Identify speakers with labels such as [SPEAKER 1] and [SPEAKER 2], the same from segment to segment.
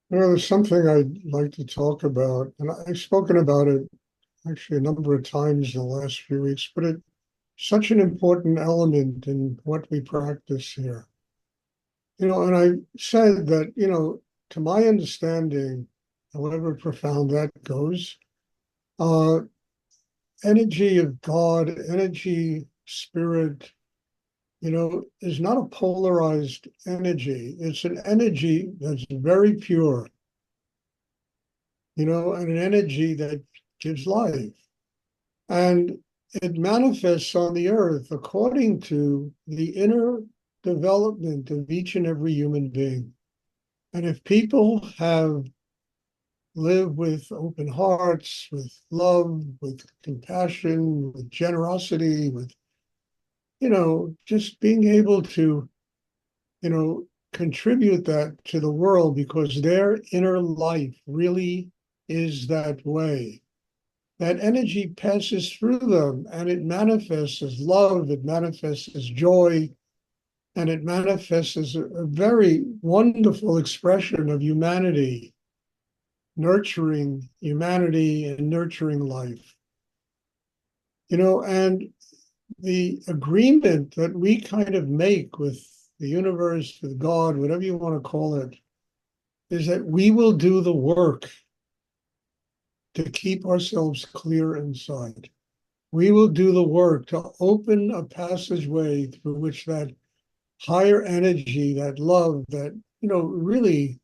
[SPEAKER 1] There's something I'd like to talk about, and I've spoken about it actually a number of times in the last few weeks, but it's such an important element in what we practice here. And I said that, to my understanding, however profound that goes, uh, energy of God, energy, spirit, is not a polarized energy. It's an energy that's very pure, and an energy that gives life. And it manifests on the earth according to the inner development of each and every human being. And if people have lived with open hearts, with love, with compassion, with generosity, with, just being able to, contribute that to the world because their inner life really is that way, that energy passes through them and it manifests as love, it manifests as joy, and it manifests as a very wonderful expression of humanity, nurturing humanity and nurturing life. And the agreement that we kind of make with the universe, with God, whatever you want to call it, is that we will do the work to keep ourselves clear inside. We will do the work to open a passageway through which that higher energy, that love, that, really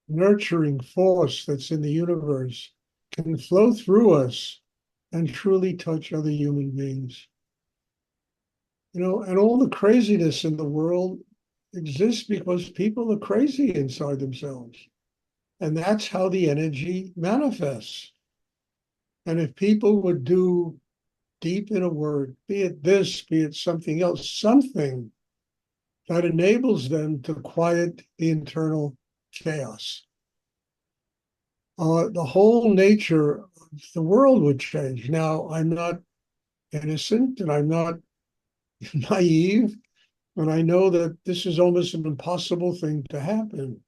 [SPEAKER 1] nurturing force that's in the universe can flow through us and truly touch other human beings. And all the craziness in the world exists because people are crazy inside themselves. And that's how the energy manifests. And if people would do deep in a word, be it this, be it something else, something that enables them to quiet the internal chaos. The whole nature of the world would change. Now, I'm not innocent and I'm not naive, and I know that this is almost an impossible thing to happen.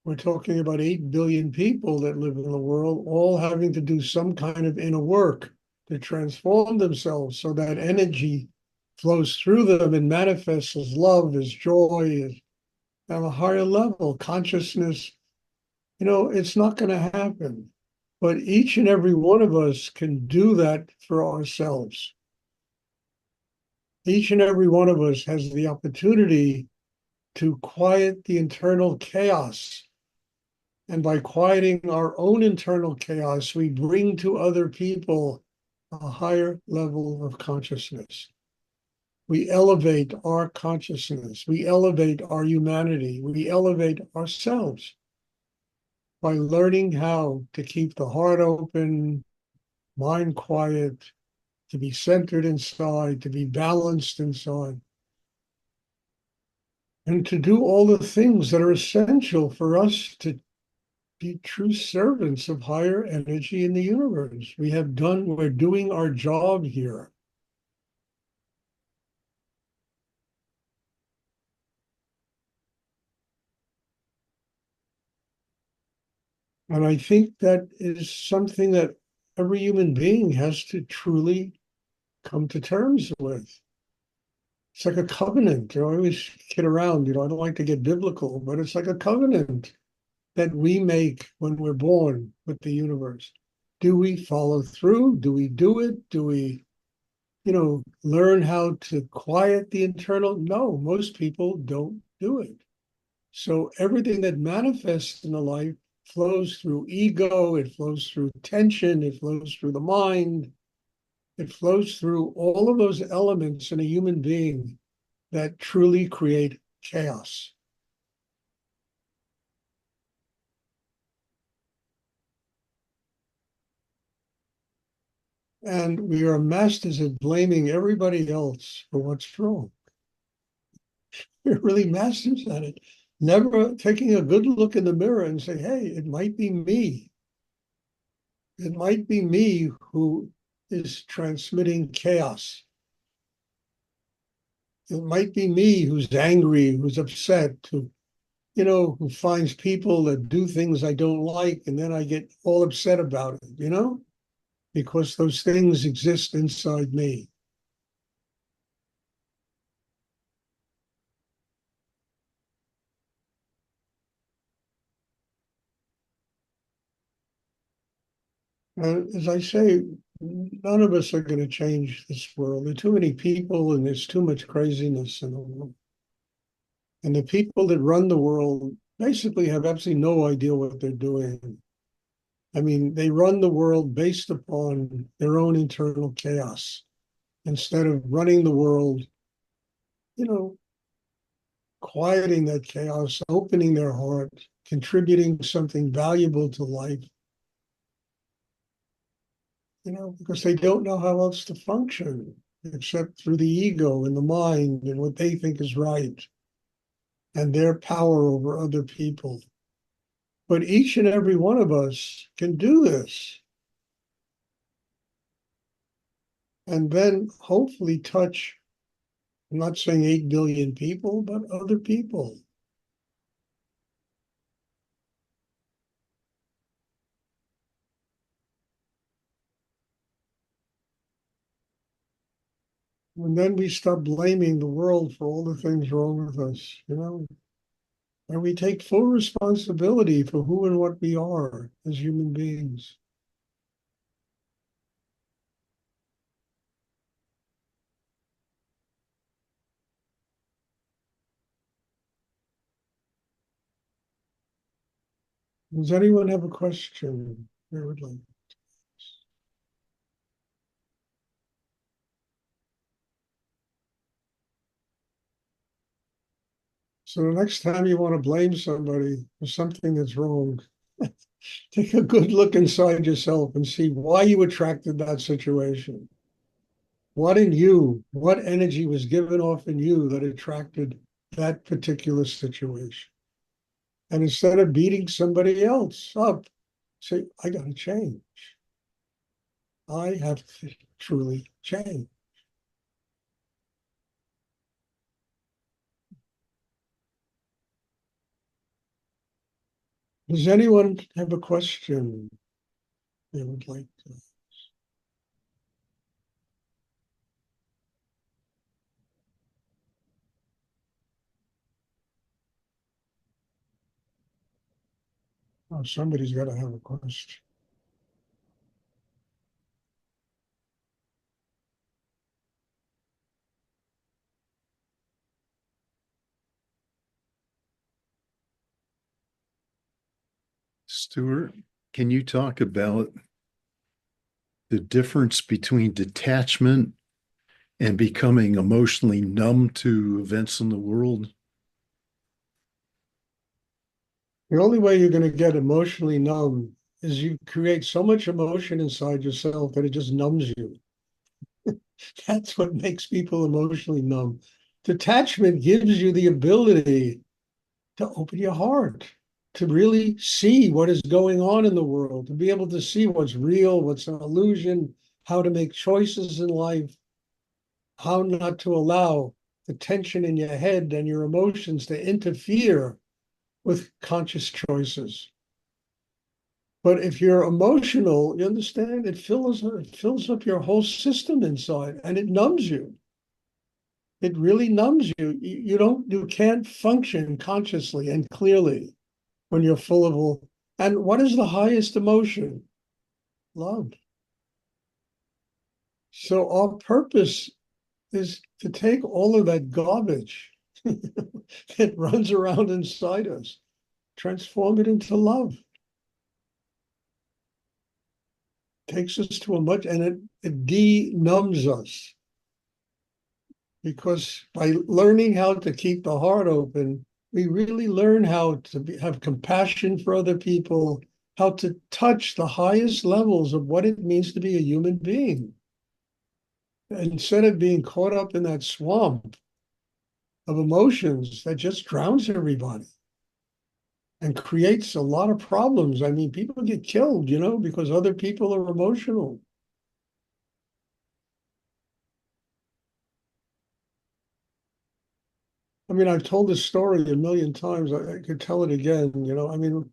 [SPEAKER 1] We're talking about 8 billion people that live in the world, all having to do some kind of inner work to transform themselves so that energy flows through them and manifests as love, as joy, as at a higher level, consciousness. It's not going to happen. But each and every one of us can do that for ourselves. Each and every one of us has the opportunity to quiet the internal chaos. And by quieting our own internal chaos, we bring to other people a higher level of consciousness. We elevate our consciousness. We elevate our humanity. We elevate ourselves by learning how to keep the heart open, mind quiet, to be centered inside, to be balanced inside, and to do all the things that are essential for us to be true servants of higher energy in the universe. We're doing our job here. And I think that is something that every human being has to truly come to terms with. It's like a covenant. I always kid around, I don't like to get biblical, but it's like a covenant that we make when we're born with the universe. Do we follow through? Do we do it? Do we, learn how to quiet the internal? No, most people don't do it. So everything that manifests in the life flows through ego, it flows through tension, it flows through the mind, it flows through all of those elements in a human being that truly create chaos. And we are masters at blaming everybody else for what's wrong. We're really masters at it. Never taking a good look in the mirror and say, hey, it might be me. It might be me who is transmitting chaos. It might be me who's angry, who's upset, who who finds people that do things I don't like, and then I get all upset about it, because those things exist inside me. And as I say, none of us are going to change this world. There are too many people and there's too much craziness in the world. And the people that run the world basically have absolutely no idea what they're doing. I mean, they run the world based upon their own internal chaos instead of running the world, you know, quieting that chaos, opening their heart, contributing something valuable to life, because they don't know how else to function except through the ego and the mind and what they think is right and their power over other people. But each and every one of us can do this and then hopefully touch, I'm not saying 8 billion people, but other people. And then we stop blaming the world for all the things wrong with us, and we take full responsibility for who and what we are as human beings. Does anyone have a question they would like? So the next time you want to blame somebody for something that's wrong, take a good look inside yourself and see why you attracted that situation. What in you, what energy was given off in you that attracted that particular situation? And instead of beating somebody else up, say, I got to change. I have to truly change. Does anyone have a question they would like to? Oh, somebody's got to have a question.
[SPEAKER 2] Stuart, can you talk about the difference between detachment and becoming emotionally numb to events in the world?
[SPEAKER 1] The only way you're going to get emotionally numb is you create so much emotion inside yourself that it just numbs you. That's what makes people emotionally numb. Detachment gives you the ability to open your heart, to really see what is going on in the world, to be able to see what's real, what's an illusion, how to make choices in life, how not to allow the tension in your head and your emotions to interfere with conscious choices. But if you're emotional, you understand, it fills up your whole system inside and it numbs you. It really numbs you. You can't function consciously and clearly when you're full of all. And what is the highest emotion? Love. So our purpose is to take all of that garbage that runs around inside us, transform it into love. Takes us to a much, and it de-numbs us. Because by learning how to keep the heart open, we really learn how to have compassion for other people, how to touch the highest levels of what it means to be a human being. Instead of being caught up in that swamp of emotions that just drowns everybody and creates a lot of problems. I mean, people get killed, because other people are emotional. I mean, I've told this story a million times. I could tell it again. I mean,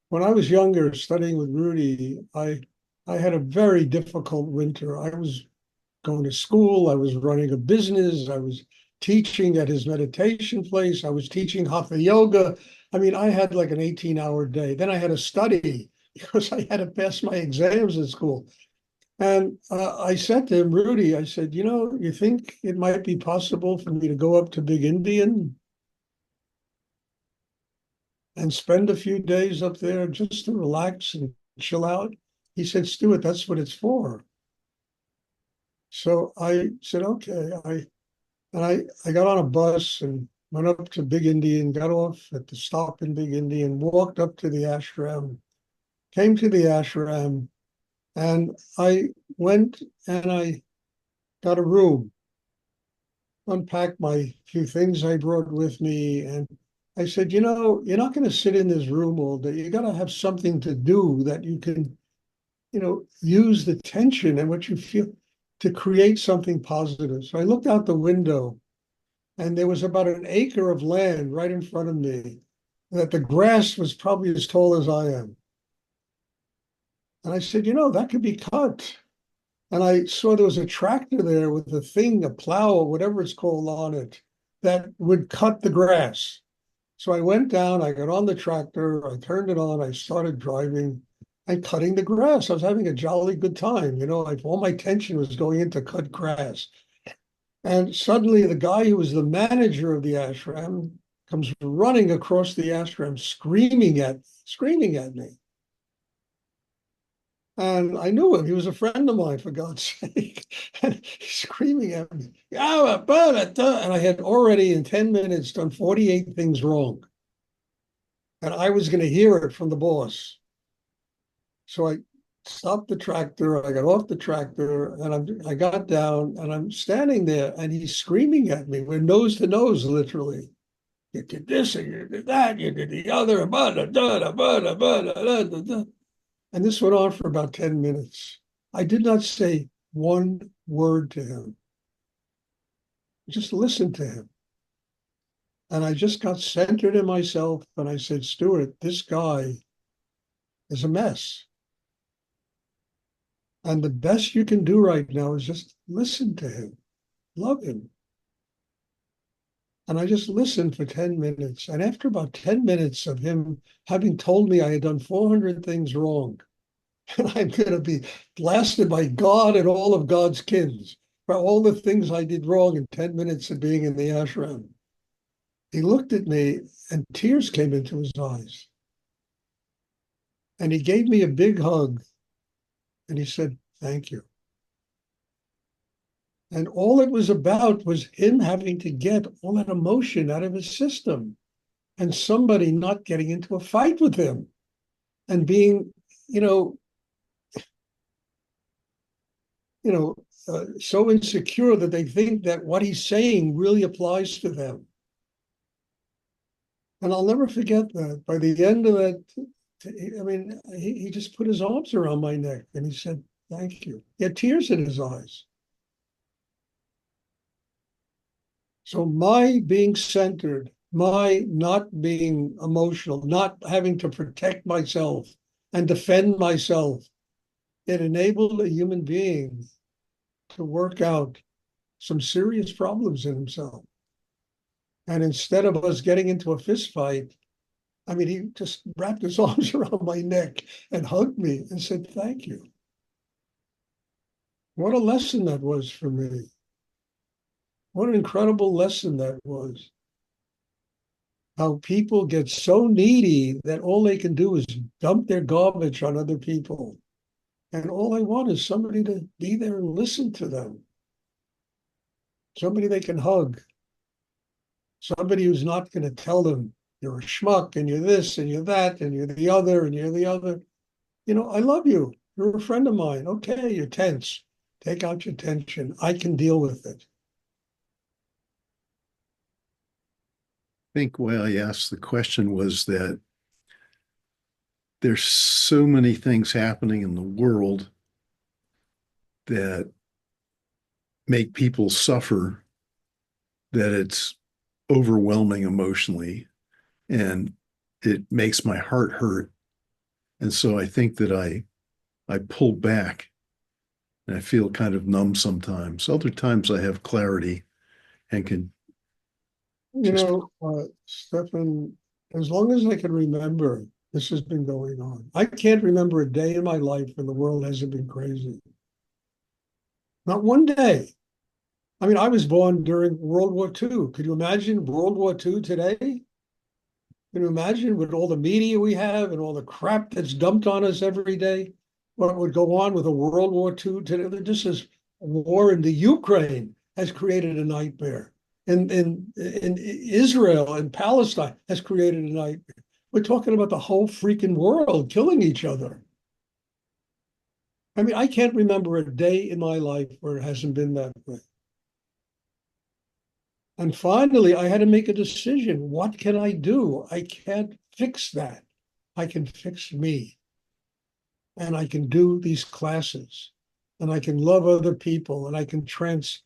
[SPEAKER 1] when I was younger, studying with Rudy, I had a very difficult winter. I was going to school. I was running a business. I was teaching at his meditation place. I was teaching hatha yoga. I mean, I had like an 18-hour day. Then I had to study because I had to pass my exams at school. And I said to him, Rudy, I said, you think it might be possible for me to go up to Big Indian and spend a few days up there just to relax and chill out? He said, Stuart, that's what it's for. So I said, okay. I got on a bus and went up to Big Indian, got off at the stop in Big Indian, walked up to the ashram, came to the ashram, and I went and I got a room, unpacked my few things I brought with me, and I said, you're not going to sit in this room all day. You got to have something to do that you can, use the tension and what you feel to create something positive. So I looked out the window and there was about an acre of land right in front of me that the grass was probably as tall as I am. And I said, that could be cut. And I saw there was a tractor there with a thing, a plow or whatever it's called on it, that would cut the grass. So I went down, I got on the tractor, I turned it on, I started driving and cutting the grass. I was having a jolly good time. All my attention was going into cut grass. And suddenly the guy who was the manager of the ashram comes running across the ashram, screaming at me. And I knew him. He was a friend of mine, for God's sake. And he's screaming at me. And I had already in 10 minutes done 48 things wrong. And I was going to hear it from the boss. So I stopped the tractor. I got off the tractor and I got down and I'm standing there and he's screaming at me. We're nose to nose, literally. You did this and you did that, you did the other. And this went on for about 10 minutes. I did not say one word to him. I just listened to him. And I just got centered in myself. And I said, Stuart, this guy is a mess. And the best you can do right now is just listen to him, love him. And I just listened for 10 minutes. And after about 10 minutes of him having told me I had done 400 things wrong, and I'm going to be blasted by God and all of God's kids for all the things I did wrong in 10 minutes of being in the ashram, he looked at me and tears came into his eyes. And he gave me a big hug and he said, thank you. And all it was about was him having to get all that emotion out of his system and somebody not getting into a fight with him and being, so insecure that they think that what he's saying really applies to them. And I'll never forget that. By the end of that, I mean, he just put his arms around my neck and he said, thank you. He had tears in his eyes. So my being centered, my not being emotional, not having to protect myself and defend myself, it enabled a human being to work out some serious problems in himself. And instead of us getting into a fist fight, I mean, he just wrapped his arms around my neck and hugged me and said, thank you. What a lesson that was for me. What an incredible lesson that was. How people get so needy that all they can do is dump their garbage on other people. And all I want is somebody to be there and listen to them. Somebody they can hug. Somebody who's not going to tell them, you're a schmuck and you're this and you're that and you're the other and you're the other. I love you. You're a friend of mine. Okay, you're tense. Take out your tension. I can deal with it.
[SPEAKER 2] I think why I asked the question was that there's so many things happening in the world that make people suffer that it's overwhelming emotionally, and it makes my heart hurt. And so I think that I pull back and I feel kind of numb sometimes. Other times I have clarity and can just,
[SPEAKER 1] Stefan, as long as I can remember, this has been going on. I can't remember a day in my life when the world hasn't been crazy. Not one day. I mean, I was born during World War II. Could you imagine World War II today? Can you imagine with all the media we have and all the crap that's dumped on us every day? What would go on with a World War II today? Just as war in the Ukraine has created a nightmare. In Israel and Palestine has created a nightmare. We're talking about the whole freaking world killing each other. I mean, I can't remember a day in my life where it hasn't been that way. And finally, I had to make a decision. What can I do? I can't fix that. I can fix me. And I can do these classes. And I can love other people. And I can transmit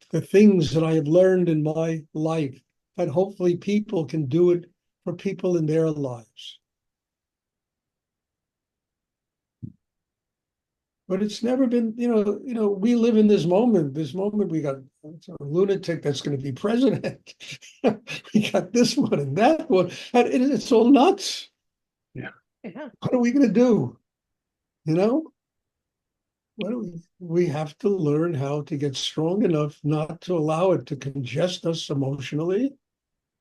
[SPEAKER 1] the things that I have learned in my life. And hopefully people can do it for people in their lives. But it's never been, we live in this moment. This moment, we got a lunatic that's going to be president. We got this one and that one. And it's all nuts.
[SPEAKER 2] yeah.
[SPEAKER 3] Yeah.
[SPEAKER 1] What are we going to do? You know, what do we have to learn how to get strong enough not to allow it to congest us emotionally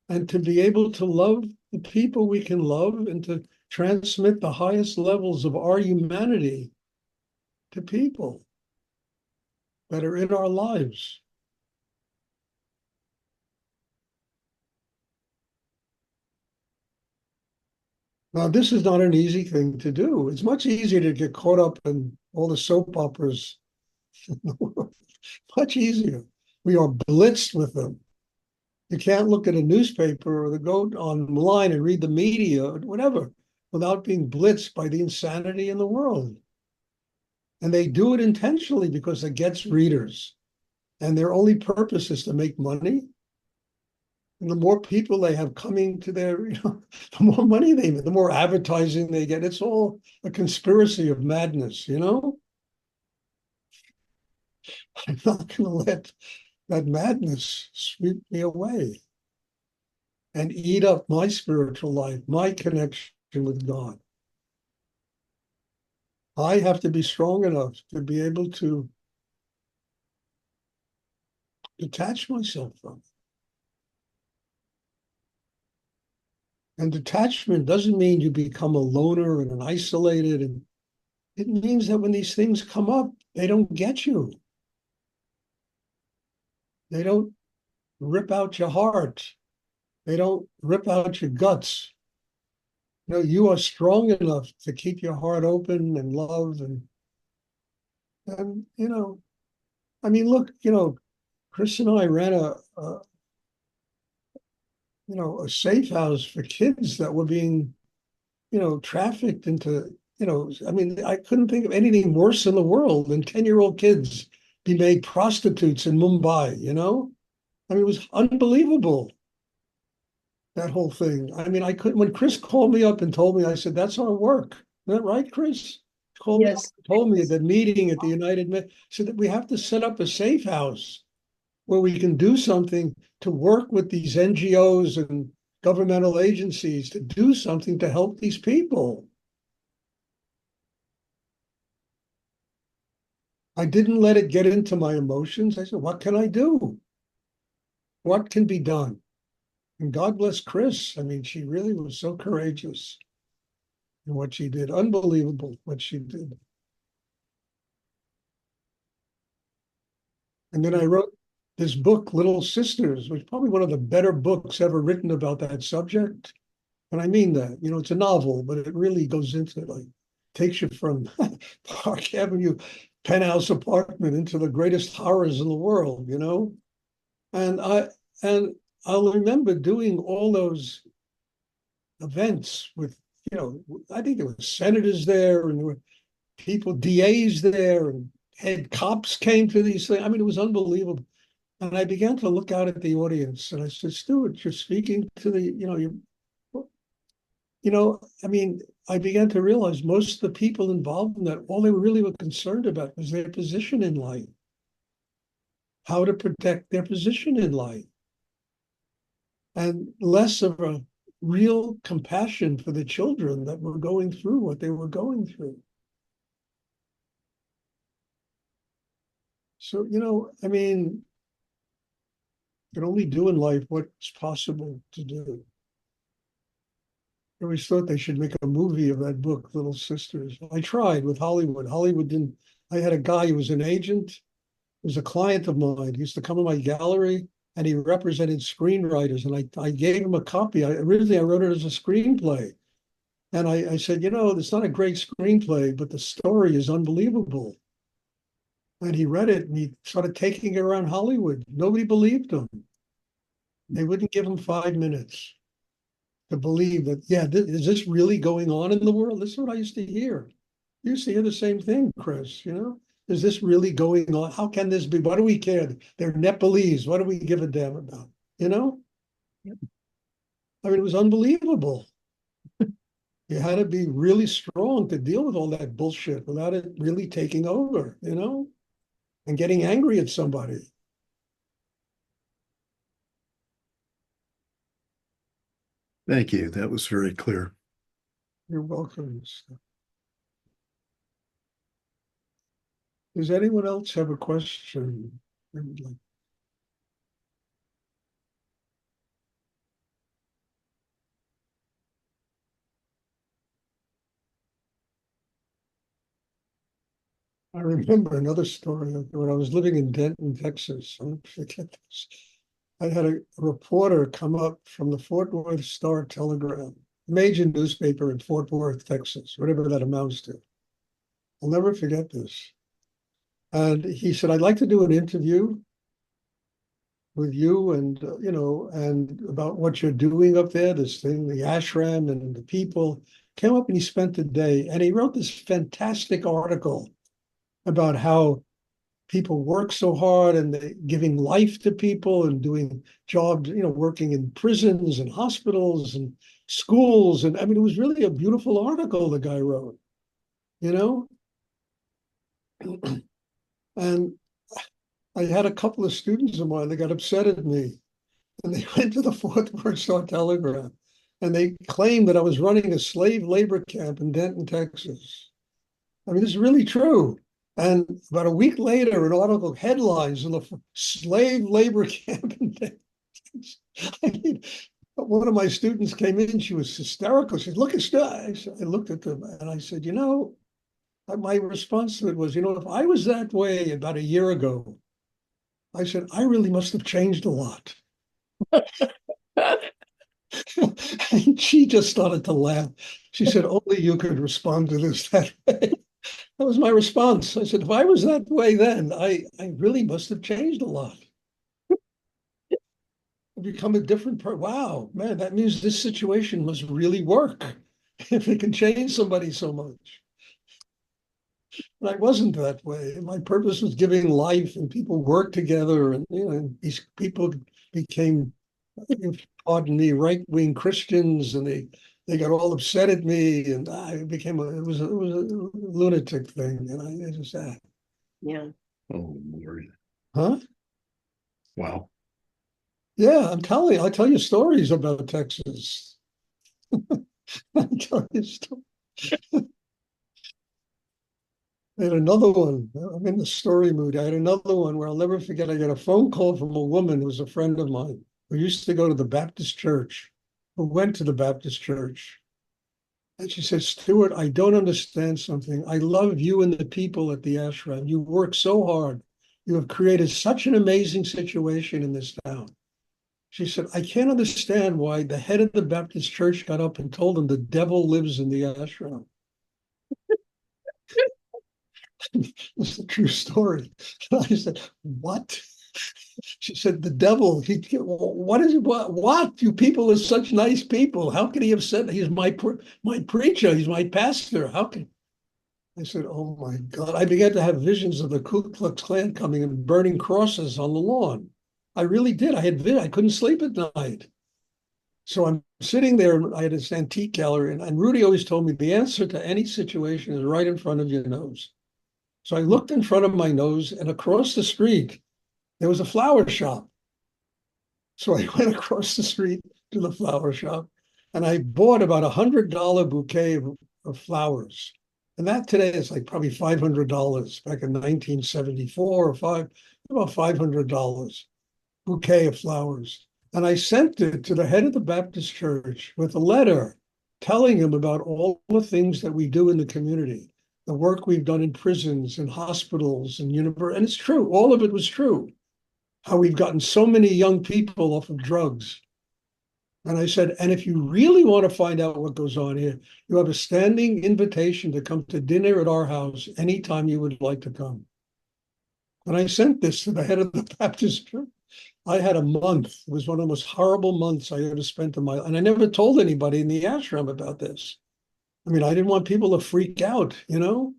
[SPEAKER 1] and to be able to love the people we can love and to transmit the highest levels of our humanity to people that are in our lives. Now, this is not an easy thing to do. It's much easier to get caught up in all the soap operas in the world. Much easier. We are blitzed with them. You can't look at a newspaper or go online and read the media or whatever without being blitzed by the insanity in the world. And they do it intentionally because it gets readers. And their only purpose is to make money. And the more people they have coming to their, the more money they make, the more advertising they get. It's all a conspiracy of madness, I'm not going to let that madness sweep me away and eat up my spiritual life, my connection with God. I have to be strong enough to be able to detach myself from it. And detachment doesn't mean you become a loner and an isolated. And it means that when these things come up, they don't get you. They don't rip out your heart. They don't rip out your guts. You are strong enough to keep your heart open and love and I mean, look, Chris and I ran a safe house for kids that were being, trafficked into, I mean, I couldn't think of anything worse in the world than 10-year-old kids be made prostitutes in Mumbai, I mean, it was unbelievable, that whole thing. I mean, I couldn't, when Chris called me up and told me, I said, that's our work. Isn't that right, Chris? Called me up
[SPEAKER 3] Yes.
[SPEAKER 1] and told me at the meeting at the said that we have to set up a safe house where we can do something to work with these NGOs and governmental agencies to do something to help these people. I didn't let it get into my emotions. I said, what can I do? What can be done? And God bless Chris. I mean, she really was so courageous in what she did. Unbelievable what she did. And then I wrote this book, Little Sisters, which is probably one of the better books ever written about that subject. And I mean that, it's a novel, but it really goes into like, takes you from Park Avenue penthouse apartment into the greatest horrors in the world, And I'll remember doing all those events with, I think there were senators there and there were people, DAs there, and head cops came to these things. I mean, it was unbelievable. And I began to look out at the audience and I said, Stuart, you're speaking to the, I mean, I began to realize most of the people involved in that, all they really were concerned about was their position in life, how to protect their position in life, and less of a real compassion for the children that were going through what they were going through. So, I mean, you can only do in life what's possible to do. I always thought they should make a movie of that book, Little Sisters. I tried with Hollywood. Hollywood didn't. I had a guy who was an agent, he was a client of mine. He used to come to my gallery and he represented screenwriters. And I gave him a copy. Originally, I wrote it as a screenplay. And I said, it's not a great screenplay, but the story is unbelievable. And he read it and he started taking it around Hollywood. Nobody believed him. They wouldn't give him 5 minutes to believe that, yeah, is this really going on in the world? This is what I used to hear. You used to hear the same thing, Chris, Is this really going on? How can this be? Why do we care? They're Nepalese. What do we give a damn about? I mean, it was unbelievable. You had to be really strong to deal with all that bullshit without it really taking over, and getting angry at somebody.
[SPEAKER 2] Thank you. That was very clear.
[SPEAKER 1] You're welcome. Does anyone else have a question? I remember another story when I was living in Denton, Texas. I'll never forget this. I had a reporter come up from the Fort Worth Star Telegram, major newspaper in Fort Worth, Texas, whatever that amounts to. I'll never forget this. And he said, I'd like to do an interview with you and, and about what you're doing up there, this thing, the ashram and the people. Came up and he spent the day and he wrote this fantastic article about how people work so hard and they giving life to people and doing jobs, working in prisons and hospitals and schools. And I mean, it was really a beautiful article the guy wrote, And I had a couple of students of mine that got upset at me and they went to the Fort Worth Star Telegram and they claimed that I was running a slave labor camp in Denton, Texas. I mean, this is really true. And about a week later, an article headlines in the slave labor camp in Denton. I mean, one of my students came in, she was hysterical. She said, look at Stuart. I looked at them and I said, my response to it was, if I was that way about a year ago, I said, I really must have changed a lot. And she just started to laugh. She said, only you could respond to this that way. That was my response. I said, if I was that way then, I really must have changed a lot. I've become a different person. Wow, man, that means this situation must really work if it can change somebody so much. But I wasn't that way. My purpose was giving life and people worked together and, these people became, pardon me, right-wing Christians and they got all upset at me and I became it was a lunatic thing. And I just,
[SPEAKER 3] Yeah.
[SPEAKER 2] Oh, Lord.
[SPEAKER 1] huh?
[SPEAKER 2] Wow.
[SPEAKER 1] Yeah, I'm telling you, I tell you stories about Texas. I tell you stories. I had another one. I'm in the story mood. I had another one where I'll never forget. I got a phone call from a woman who's a friend of mine who used to go to the Baptist church, who went to the Baptist church. And she said, Stuart, I don't understand something. I love you and the people at the ashram. You work so hard. You have created such an amazing situation in this town. She said, I can't understand why the head of the Baptist church got up and told them the devil lives in the ashram. It's a true story. And I said, what? She said, the devil, what is it? What? You people are such nice people. How could he have said that? He's my preacher. He's my pastor. How can? I said, oh my God. I began to have visions of the Ku Klux Klan coming and burning crosses on the lawn. I really did. I couldn't sleep at night. So I'm sitting there, and I had this antique gallery, and Rudy always told me the answer to any situation is right in front of your nose. So I looked in front of my nose, and across the street, there was a flower shop. So I went across the street to the flower shop, and I bought about $100 bouquet of flowers. And that today is like probably $500. Back in 1974 or five, about $500 bouquet of flowers. And I sent it to the head of the Baptist church with a letter telling him about all the things that we do in the community, the work we've done in prisons and hospitals and universities. And it's true, all of it was true. How we've gotten so many young people off of drugs. And I said, and if you really want to find out what goes on here, you have a standing invitation to come to dinner at our house anytime you would like to come. And I sent this to the head of the Baptist church. I had a month. It was one of the most horrible months I ever spent in my life. And I never told anybody in the ashram about this. I mean, I didn't want people to freak out, you know?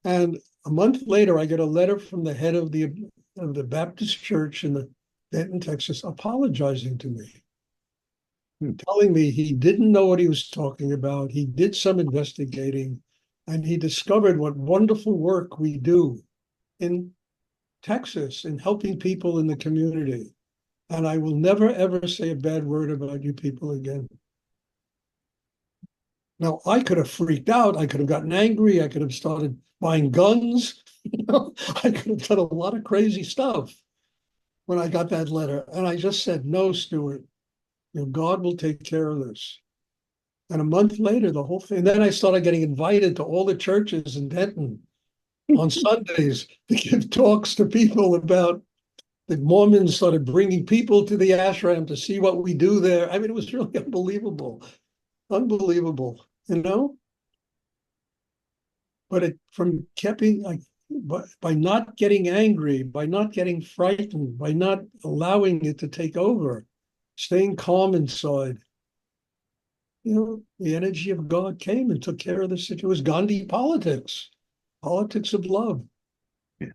[SPEAKER 1] And a month later, I get a letter from the head of the Baptist church in the Denton, Texas, apologizing to me, telling me he didn't know what he was talking about. He did some investigating, and he discovered what wonderful work we do in Texas in helping people in the community. And I will never, ever say a bad word about you people again. Now, I could have freaked out. I could have gotten angry. I could have started buying guns. I could have done a lot of crazy stuff when I got that letter. And I just said, no, Stuart, God will take care of this. And a month later, the whole thing. Then I started getting invited to all the churches in Denton on Sundays to give talks to people about the Mormons started bringing people to the ashram to see what we do there. I mean, it was really unbelievable, unbelievable, you know. But it from keeping like by not getting angry, by not getting frightened, by not allowing it to take over, staying calm inside. The energy of God came and took care of the situation. It was Gandhi politics, politics of love.
[SPEAKER 2] Yeah.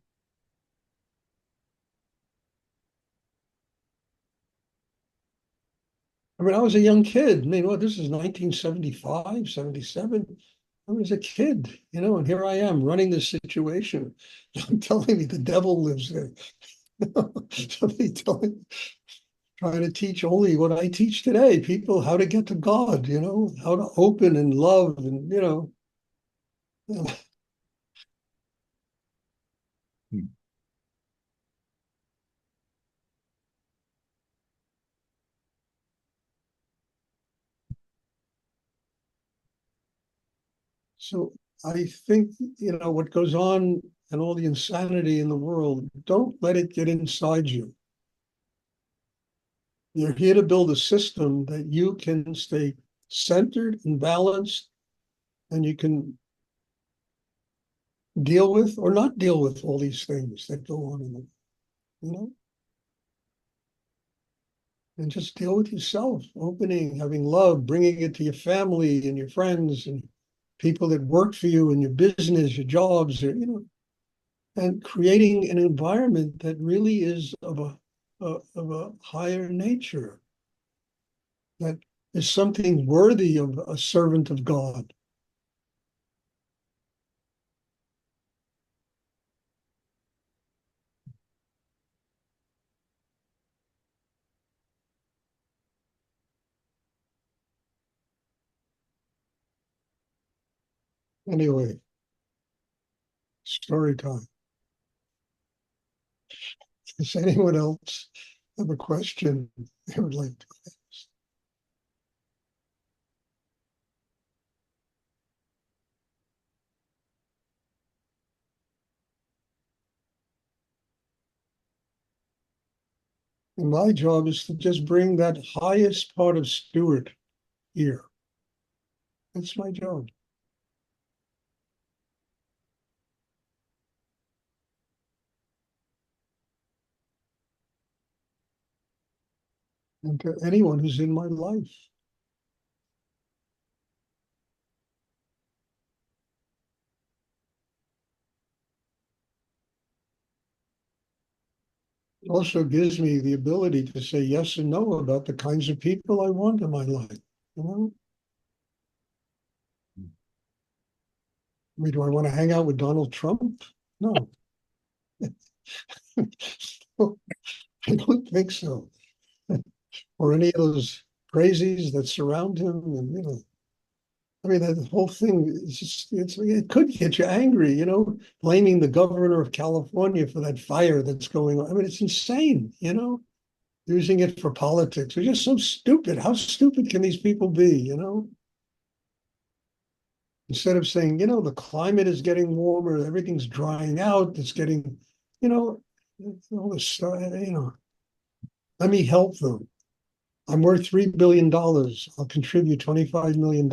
[SPEAKER 1] I mean, I was a young kid. I mean, this is 1975, 77. I was a kid, and here I am running this situation. I'm telling me the devil lives there. Somebody telling, trying to teach only what I teach today, people how to get to God, how to open and love and. So I think, what goes on and all the insanity in the world, don't let it get inside you. You're here to build a system that you can stay centered and balanced, and you can deal with or not deal with all these things that go on in them, you know, and just deal with yourself, opening, having love, bringing it to your family and your friends and people that work for you in your business, your jobs, or, and creating an environment that really is of a higher nature, that is something worthy of a servant of God. Anyway, story time. Does anyone else have a question they would like to ask? And my job is to just bring that highest part of Stuart here. That's my job. And to anyone who's in my life. It also gives me the ability to say yes and no about the kinds of people I want in my life. You know, I mean, do I want to hang out with Donald Trump? No, I don't think so. Or any of those crazies that surround him, and I mean, that whole thing is just, it could get you angry, blaming the governor of California for that fire that's going on. I mean, it's insane, using it for politics. They're just so stupid. How stupid can these people be? Instead of saying, the climate is getting warmer, everything's drying out, it's getting, you know, all this stuff. Let me help them. I'm worth $3 billion. I'll contribute $25 million.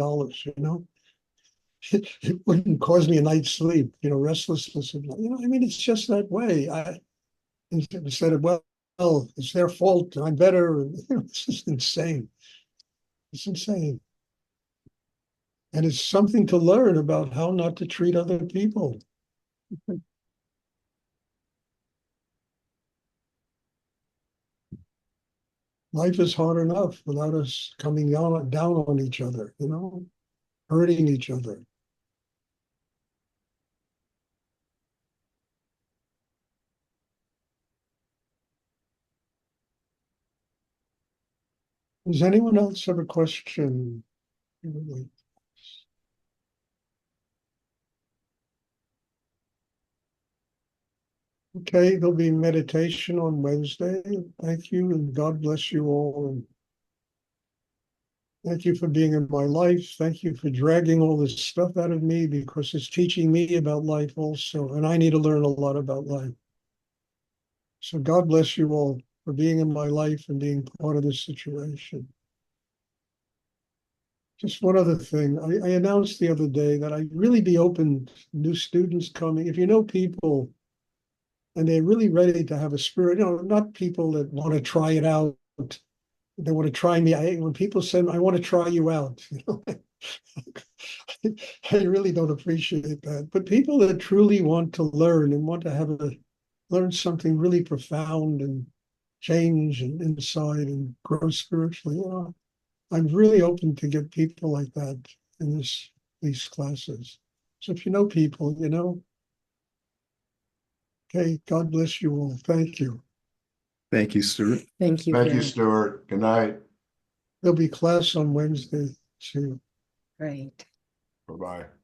[SPEAKER 1] It wouldn't cause me a night's sleep, restlessness. I mean, it's just that way. Instead of, well, it's their fault. I'm better. It's just insane. It's insane. And it's something to learn about how not to treat other people. Life is hard enough without us coming down on each other, hurting each other. Does anyone else have a question? Okay, there'll be meditation on Wednesday. Thank you, and God bless you all. And thank you for being in my life. Thank you for dragging all this stuff out of me, because it's teaching me about life also, and I need to learn a lot about life. So God bless you all for being in my life and being part of this situation. Just one other thing. I announced the other day that I'd really be open to new students coming. If you know people and they're really ready to have a spirit, not people that want to try it out. They want to try me. When people say, I want to try you out, I really don't appreciate that. But people that truly want to learn and want to learn something really profound and change and inside and grow spiritually, I'm really open to get people like that in these classes. So if you know people, okay, God bless you all. Thank you.
[SPEAKER 2] Thank you, Stuart.
[SPEAKER 3] Thank you.
[SPEAKER 4] Thank you,
[SPEAKER 3] Perrin.
[SPEAKER 4] Stuart. Good night.
[SPEAKER 1] There'll be class on Wednesday too.
[SPEAKER 3] Right.
[SPEAKER 4] Bye-bye.